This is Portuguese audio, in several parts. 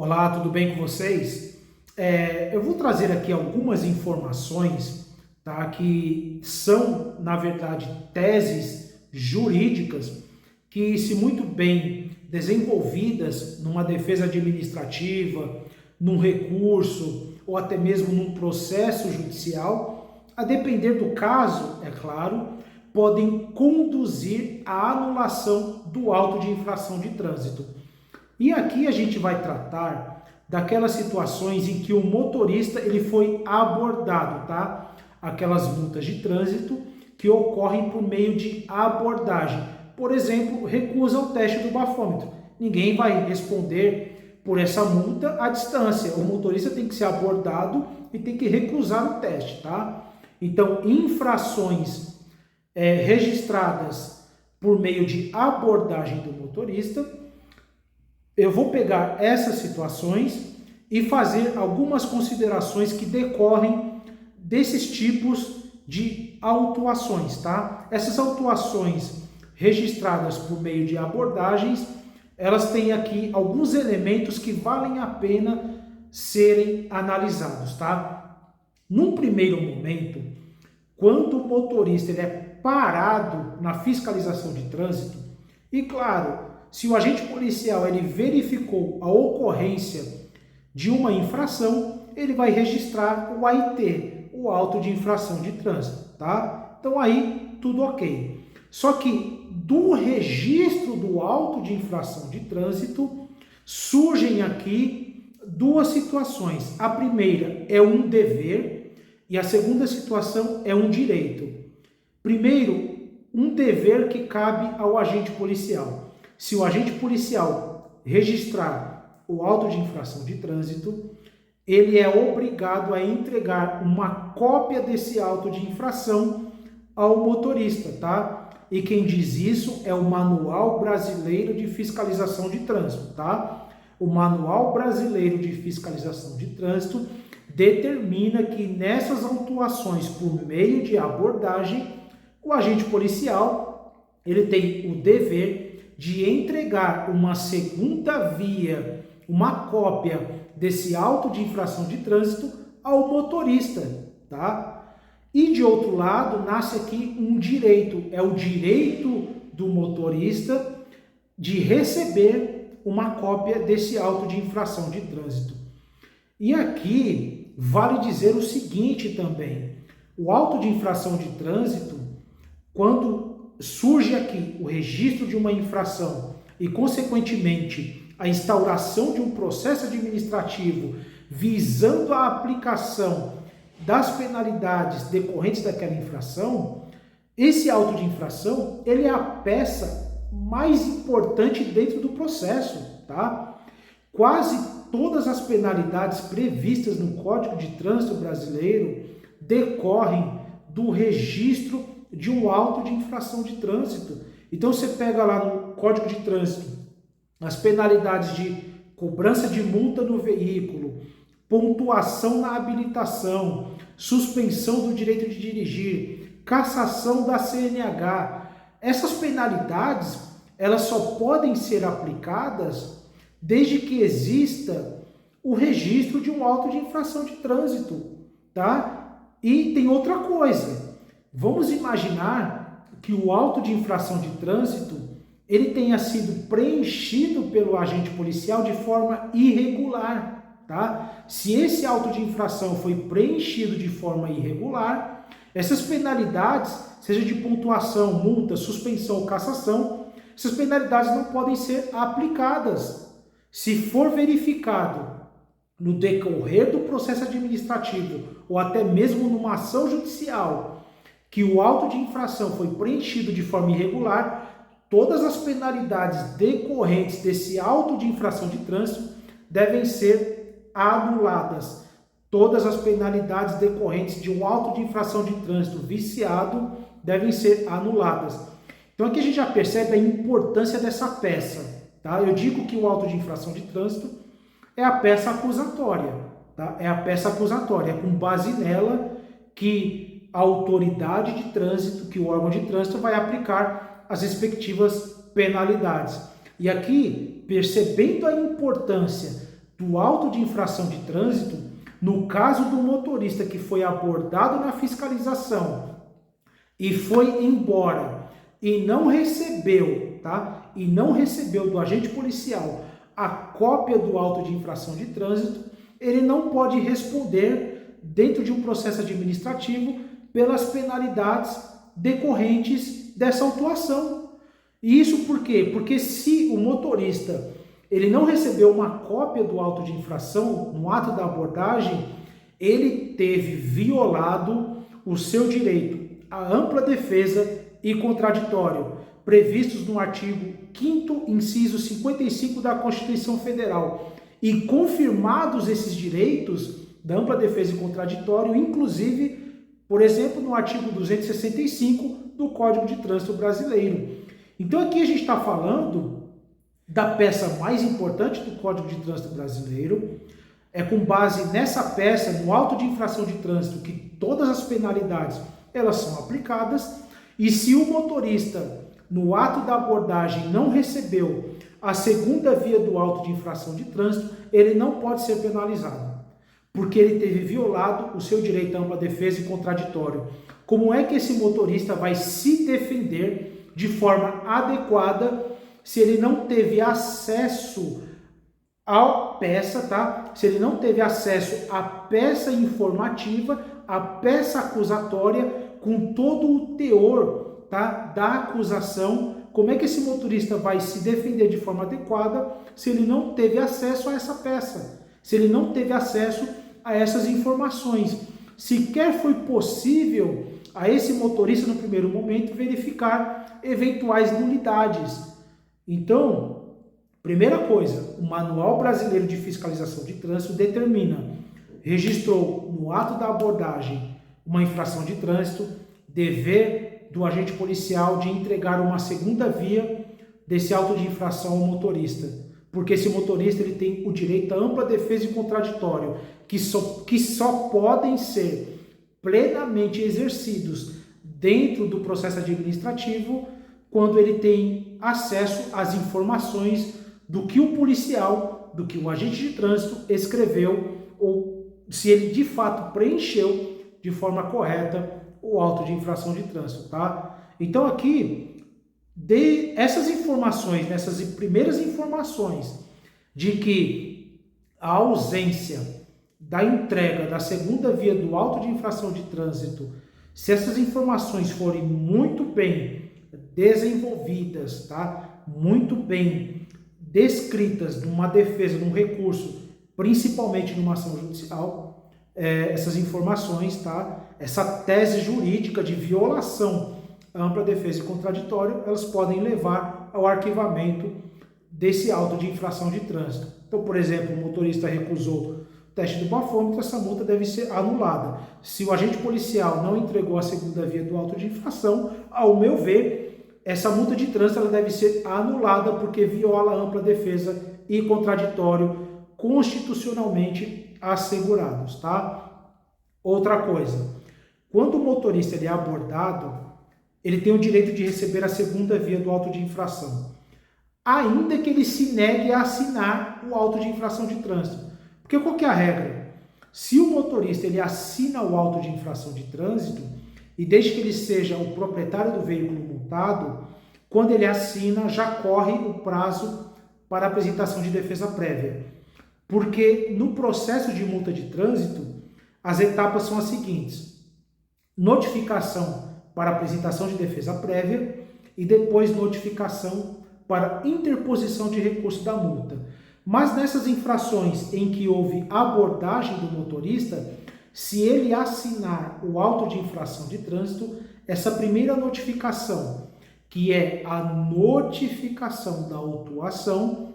Olá, tudo bem com vocês? Eu vou trazer aqui algumas informações, tá, que são, na verdade, teses jurídicas que, se muito bem desenvolvidas numa defesa administrativa, num recurso ou até mesmo num processo judicial, a depender do caso, é claro, podem conduzir à anulação do auto de infração de trânsito. E aqui a gente vai tratar daquelas situações em que o motorista ele foi abordado, tá? Aquelas multas de trânsito que ocorrem por meio de abordagem. Por exemplo, recusa o teste do bafômetro. Ninguém vai responder por essa multa à distância. O motorista tem que ser abordado e tem que recusar o teste, tá? Então, infrações registradas por meio de abordagem do motorista, eu vou pegar essas situações e fazer algumas considerações que decorrem desses tipos de autuações, tá? Essas autuações registradas por meio de abordagens, elas têm aqui alguns elementos que valem a pena serem analisados, tá? Num primeiro momento, quando o motorista ele é parado na fiscalização de trânsito, e claro, se o agente policial ele verificou a ocorrência de uma infração, ele vai registrar o AIT, o auto de infração de trânsito, tá? Então aí tudo ok. Só que do registro do auto de infração de trânsito surgem aqui duas situações. A primeira é um dever e a segunda situação é um direito. Primeiro, um dever que cabe ao agente policial. Se o agente policial registrar o auto de infração de trânsito, ele é obrigado a entregar uma cópia desse auto de infração ao motorista, tá? E quem diz isso é o Manual Brasileiro de Fiscalização de Trânsito, tá? O Manual Brasileiro de Fiscalização de Trânsito determina que nessas autuações por meio de abordagem, o agente policial, ele tem o dever de entregar uma segunda via, uma cópia desse auto de infração de trânsito ao motorista, tá? E de outro lado, nasce aqui um direito, é o direito do motorista de receber uma cópia desse auto de infração de trânsito. E aqui vale dizer o seguinte também, o auto de infração de trânsito, quando surge aqui o registro de uma infração e, consequentemente, a instauração de um processo administrativo visando a aplicação das penalidades decorrentes daquela infração, esse auto de infração, ele é a peça mais importante dentro do processo, tá? Quase todas as penalidades previstas no Código de Trânsito brasileiro decorrem do registro de um auto de infração de trânsito. Então você pega lá no Código de Trânsito as penalidades de cobrança de multa no veículo, pontuação na habilitação, suspensão do direito de dirigir, cassação da CNH. Essas penalidades, elas só podem ser aplicadas desde que exista o registro de um auto de infração de trânsito, tá? E tem outra coisa. Vamos imaginar que o auto de infração de trânsito ele tenha sido preenchido pelo agente policial de forma irregular, tá? Se esse auto de infração foi preenchido de forma irregular, essas penalidades, seja de pontuação, multa, suspensão ou cassação, essas penalidades não podem ser aplicadas. Se for verificado no decorrer do processo administrativo ou até mesmo numa ação judicial que o auto de infração foi preenchido de forma irregular, todas as penalidades decorrentes desse auto de infração de trânsito devem ser anuladas. Todas as penalidades decorrentes de um auto de infração de trânsito viciado devem ser anuladas. Então aqui a gente já percebe a importância dessa peça, tá? Eu digo que o auto de infração de trânsito é a peça acusatória, tá? É a peça acusatória, com base nela que a autoridade de trânsito, que o órgão de trânsito vai aplicar as respectivas penalidades. E aqui, percebendo a importância do auto de infração de trânsito, no caso do motorista que foi abordado na fiscalização e foi embora e não recebeu, tá? E não recebeu do agente policial a cópia do auto de infração de trânsito, ele não pode responder dentro de um processo administrativo pelas penalidades decorrentes dessa autuação. E isso por quê? Porque se o motorista ele não recebeu uma cópia do auto de infração no ato da abordagem, ele teve violado o seu direito à ampla defesa e contraditório, previstos no artigo 5º, inciso 55 da Constituição Federal. E confirmados esses direitos da ampla defesa e contraditório, inclusive, por exemplo, no artigo 265 do Código de Trânsito Brasileiro. Então aqui a gente está falando da peça mais importante do Código de Trânsito Brasileiro. É com base nessa peça, no auto de infração de trânsito, que todas as penalidades elas são aplicadas. E se o motorista, no ato da abordagem, não recebeu a segunda via do auto de infração de trânsito, ele não pode ser penalizado, porque ele teve violado o seu direito à ampla defesa e contraditório. Como é que esse motorista vai se defender de forma adequada se ele não teve acesso à peça, tá? Se ele não teve acesso à peça informativa, à peça acusatória, com todo o teor, tá, da acusação? Como é que esse motorista vai se defender de forma adequada se ele não teve acesso a essa peça? Se ele não teve acesso a essas informações? Sequer foi possível a esse motorista, no primeiro momento, verificar eventuais nulidades. Então, primeira coisa, o Manual Brasileiro de Fiscalização de Trânsito determina, registrou no ato da abordagem uma infração de trânsito, dever do agente policial de entregar uma segunda via desse auto de infração ao motorista, porque esse motorista ele tem o direito à ampla defesa e contraditório, que só podem ser plenamente exercidos dentro do processo administrativo quando ele tem acesso às informações do que o policial, do que o agente de trânsito escreveu, ou se ele de fato preencheu de forma correta o auto de infração de trânsito, tá? Então aqui, essas informações, essas primeiras informações de que a ausência da entrega da segunda via do auto de infração de trânsito, se essas informações forem muito bem desenvolvidas, tá? Muito bem descritas numa defesa, num recurso, principalmente numa ação judicial, essas informações, tá? Essa tese jurídica de violação à ampla defesa e contraditório, elas podem levar ao arquivamento desse auto de infração de trânsito. Então, por exemplo, o motorista recusou o teste do bafômetro, essa multa deve ser anulada. Se o agente policial não entregou a segunda via do auto de infração, ao meu ver, essa multa de trânsito ela deve ser anulada porque viola a ampla defesa e contraditório constitucionalmente assegurados, tá? Outra coisa, quando o motorista ele é abordado, ele tem o direito de receber a segunda via do auto de infração, ainda que ele se negue a assinar o auto de infração de trânsito. Porque qual que é a regra? Se o motorista ele assina o auto de infração de trânsito, e desde que ele seja o proprietário do veículo multado, quando ele assina, já corre o prazo para apresentação de defesa prévia. Porque no processo de multa de trânsito, as etapas são as seguintes: notificação para apresentação de defesa prévia e depois notificação para interposição de recurso da multa. Mas nessas infrações em que houve abordagem do motorista, se ele assinar o auto de infração de trânsito, essa primeira notificação, que é a notificação da autuação,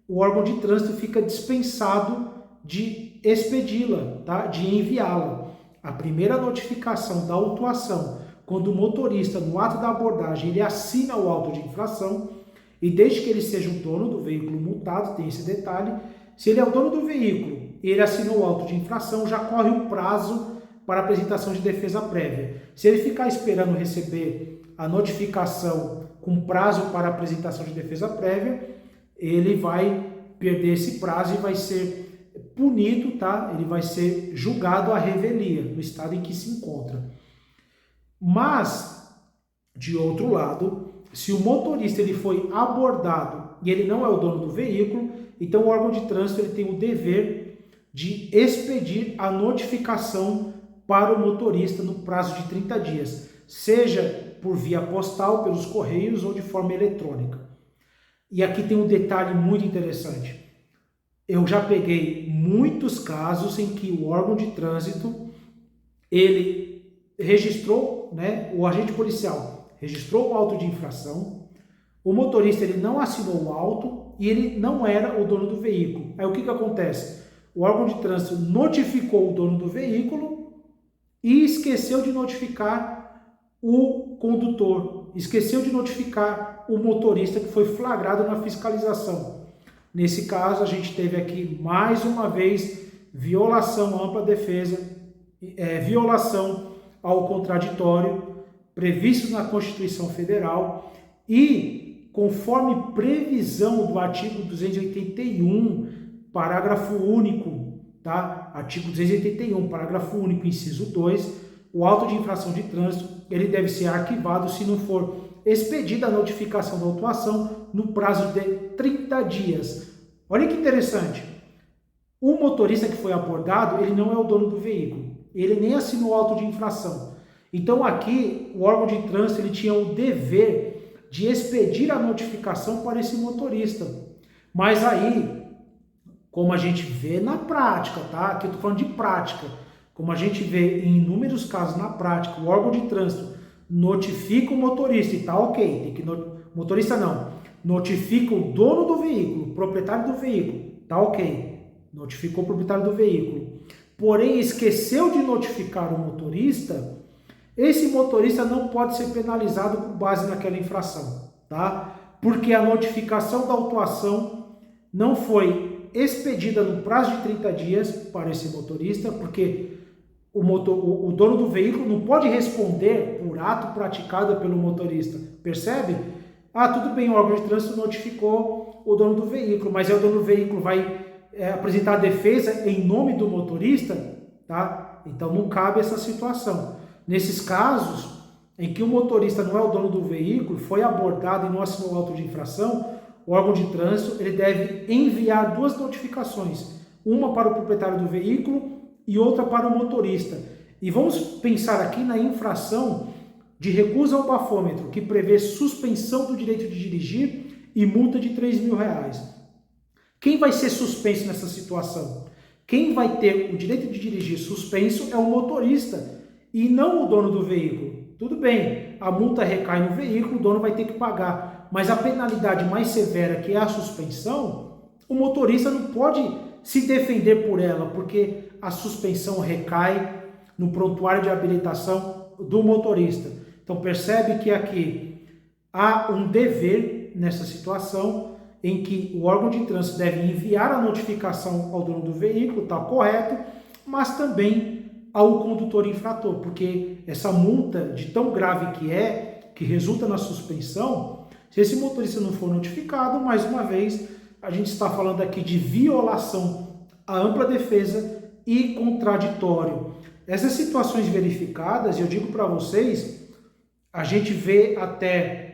o órgão de trânsito fica dispensado de expedi-la, tá? De enviá-la. A primeira notificação da autuação, quando o motorista, no ato da abordagem, ele assina o auto de infração, e desde que ele seja o dono do veículo multado, tem esse detalhe, se ele é o dono do veículo e ele assinou o auto de infração, já corre o prazo para apresentação de defesa prévia. Se ele ficar esperando receber a notificação com prazo para apresentação de defesa prévia, ele vai perder esse prazo e vai ser punido, tá? Ele vai ser julgado à revelia, no estado em que se encontra. Mas, de outro lado, se o motorista ele foi abordado e ele não é o dono do veículo, então o órgão de trânsito ele tem o dever de expedir a notificação para o motorista no prazo de 30 dias, seja por via postal, pelos correios ou de forma eletrônica. E aqui tem um detalhe muito interessante. Eu já peguei muitos casos em que o órgão de trânsito, ele registrou, né, o agente policial registrou o auto de infração, o motorista ele não assinou o auto e ele não era o dono do veículo. Aí o que acontece? O órgão de trânsito notificou o dono do veículo e esqueceu de notificar o condutor, esqueceu de notificar o motorista que foi flagrado na fiscalização. Nesse caso, a gente teve aqui, mais uma vez, violação à ampla defesa, violação ao contraditório, previsto na Constituição Federal e, conforme previsão do artigo 281, parágrafo único, tá? Artigo 281, parágrafo único, inciso 2, o auto de infração de trânsito, ele deve ser arquivado se não for expedida a notificação da autuação no prazo de 30 dias. Olha que interessante. O motorista que foi abordado, ele não é o dono do veículo. Ele nem assinou o auto de infração. Então aqui, o órgão de trânsito ele tinha o dever de expedir a notificação para esse motorista. Mas aí, como a gente vê na prática, tá? Aqui eu estou falando de prática. Como a gente vê em inúmeros casos na prática, o órgão de trânsito notifica o motorista e tá ok. Tem que motorista não. Notifica o dono do veículo, o proprietário do veículo, tá ok. Notificou o proprietário do veículo. Porém, esqueceu de notificar o motorista, esse motorista não pode ser penalizado com base naquela infração, tá? Porque a notificação da autuação não foi expedida no prazo de 30 dias para esse motorista, porque o dono do veículo não pode responder por ato praticado pelo motorista, percebe? Ah, tudo bem, o órgão de trânsito notificou o dono do veículo, mas aí o dono do veículo vai apresentar a defesa em nome do motorista, tá? Então não cabe essa situação. Nesses casos em que o motorista não é o dono do veículo, foi abordado e não assinou o auto de infração, o órgão de trânsito ele deve enviar duas notificações, uma para o proprietário do veículo e outra para o motorista. E vamos pensar aqui na infração de recusa ao bafômetro, que prevê suspensão do direito de dirigir e multa de R$3.000. Quem vai ser suspenso nessa situação? Quem vai ter o direito de dirigir suspenso é o motorista e não o dono do veículo. Tudo bem, a multa recai no veículo, o dono vai ter que pagar, mas a penalidade mais severa, que é a suspensão, o motorista não pode se defender por ela, porque a suspensão recai no prontuário de habilitação do motorista. Então percebe que aqui há um dever nessa situação em que o órgão de trânsito deve enviar a notificação ao dono do veículo, está correto, mas também ao condutor infrator, porque essa multa de tão grave que resulta na suspensão, se esse motorista não for notificado, mais uma vez, a gente está falando aqui de violação à ampla defesa e contraditório. Essas situações verificadas, eu digo para vocês, a gente vê até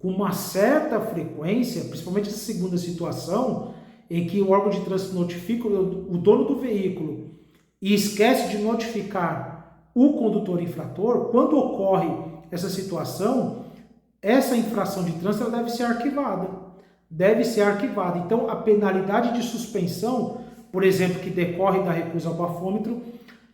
com uma certa frequência, principalmente essa segunda situação, em que o órgão de trânsito notifica o dono do veículo e esquece de notificar o condutor infrator. Quando ocorre essa situação, essa infração de trânsito ela deve ser arquivada. Deve ser arquivada. Então, a penalidade de suspensão, por exemplo, que decorre da recusa ao bafômetro,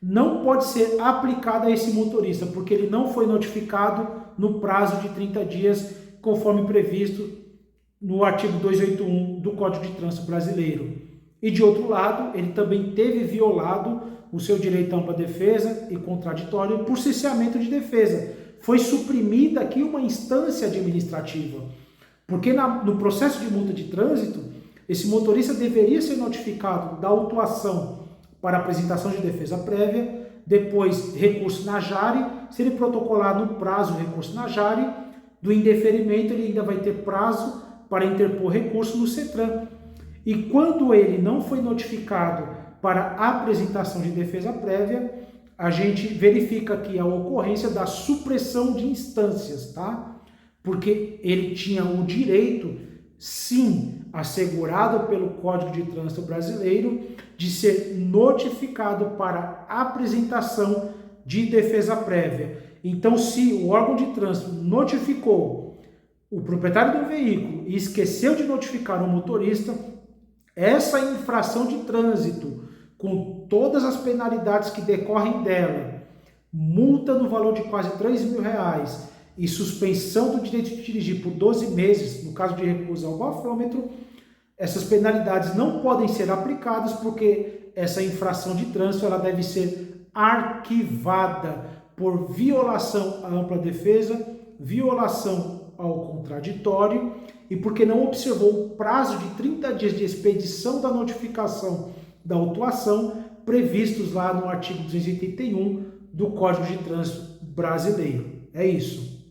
não pode ser aplicada a esse motorista, porque ele não foi notificado no prazo de 30 dias, conforme previsto no artigo 281 do Código de Trânsito Brasileiro. E de outro lado, ele também teve violado o seu direito à ampla defesa e contraditório por cesseamento de defesa. Foi suprimida aqui uma instância administrativa, porque no processo de multa de trânsito, esse motorista deveria ser notificado da autuação para apresentação de defesa prévia, depois recurso na JARE. Se ele protocolar no prazo o recurso na JARE, do indeferimento ele ainda vai ter prazo para interpor recurso no CETRAN. e quando ele não foi notificado para apresentação de defesa prévia, a gente verifica aqui a ocorrência da supressão de instâncias, tá? Porque ele tinha o direito, sim, assegurado pelo Código de Trânsito Brasileiro, de ser notificado para apresentação de defesa prévia. Então, se o órgão de trânsito notificou o proprietário do veículo e esqueceu de notificar o motorista, essa infração de trânsito, com todas as penalidades que decorrem dela, multa no valor de quase R$3.000 e suspensão do direito de dirigir por 12 meses, no caso de recusa ao bafômetro, essas penalidades não podem ser aplicadas porque essa infração de trânsito ela deve ser arquivada por violação à ampla defesa, violação ao contraditório e porque não observou o prazo de 30 dias de expedição da notificação da autuação previstos lá no artigo 281 do Código de Trânsito Brasileiro. É isso.